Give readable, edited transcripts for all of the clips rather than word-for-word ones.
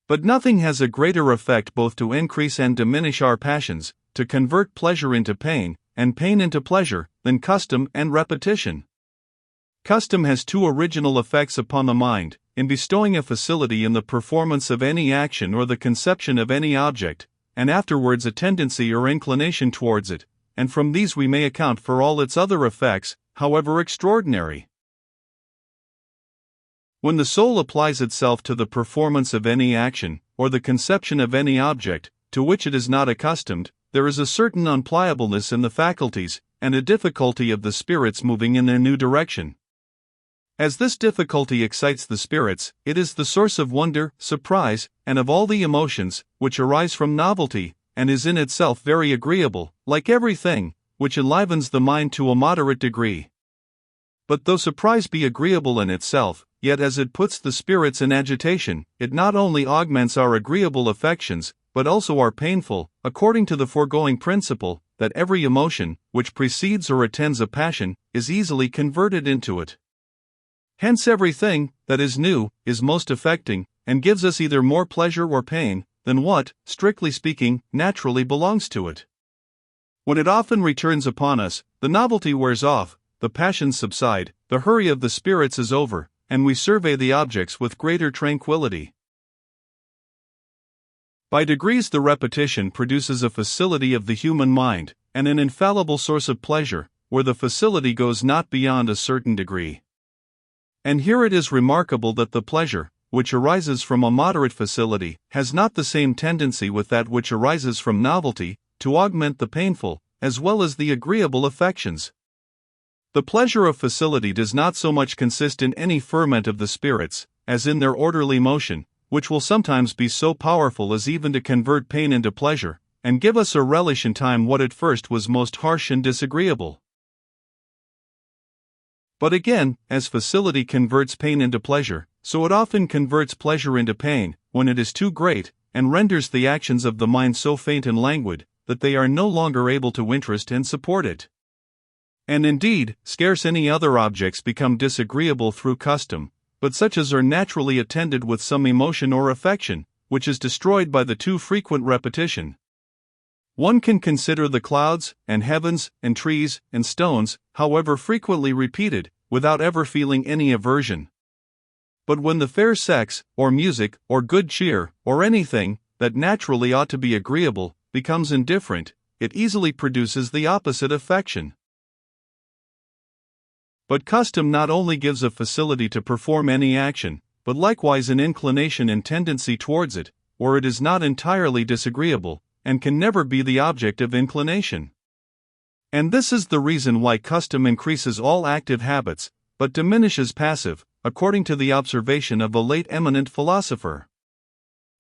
But nothing has a greater effect both to increase and diminish our passions, to convert pleasure into pain, and pain into pleasure, than custom and repetition. Custom has two original effects upon the mind, in bestowing a facility in the performance of any action or the conception of any object, and afterwards a tendency or inclination towards it, and from these we may account for all its other effects, however extraordinary. When the soul applies itself to the performance of any action, or the conception of any object, to which it is not accustomed, there is a certain unpliableness in the faculties, and a difficulty of the spirits moving in their new direction. As this difficulty excites the spirits, it is the source of wonder, surprise, and of all the emotions, which arise from novelty, and is in itself very agreeable, like everything, which enlivens the mind to a moderate degree. But though surprise be agreeable in itself, yet as it puts the spirits in agitation, it not only augments our agreeable affections, but also our painful, according to the foregoing principle, that every emotion, which precedes or attends a passion, is easily converted into it. Hence everything that is new is most affecting, and gives us either more pleasure or pain, than what, strictly speaking, naturally belongs to it. When it often returns upon us, the novelty wears off, the passions subside, the hurry of the spirits is over, and we survey the objects with greater tranquility. By degrees the repetition produces a facility of the human mind, and an infallible source of pleasure, where the facility goes not beyond a certain degree. And here it is remarkable that the pleasure, which arises from a moderate facility, has not the same tendency with that which arises from novelty, to augment the painful, as well as the agreeable affections. The pleasure of facility does not so much consist in any ferment of the spirits, as in their orderly motion, which will sometimes be so powerful as even to convert pain into pleasure, and give us a relish in time what at first was most harsh and disagreeable. But again, as facility converts pain into pleasure, so it often converts pleasure into pain, when it is too great, and renders the actions of the mind so faint and languid, that they are no longer able to interest and support it. And indeed, scarce any other objects become disagreeable through custom, but such as are naturally attended with some emotion or affection, which is destroyed by the too frequent repetition. One can consider the clouds, and heavens, and trees, and stones, however frequently repeated, without ever feeling any aversion. But when the fair sex, or music, or good cheer, or anything, that naturally ought to be agreeable, becomes indifferent, it easily produces the opposite affection. But custom not only gives a facility to perform any action, but likewise an inclination and tendency towards it, where it is not entirely disagreeable, and can never be the object of inclination. And this is the reason why custom increases all active habits, but diminishes passive, according to the observation of a late eminent philosopher.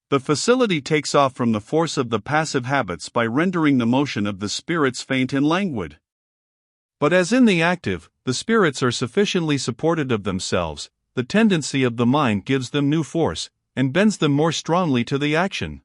The facility takes off from the force of the passive habits by rendering the motion of the spirits faint and languid. But as in the active, the spirits are sufficiently supported of themselves, the tendency of the mind gives them new force, and bends them more strongly to the action.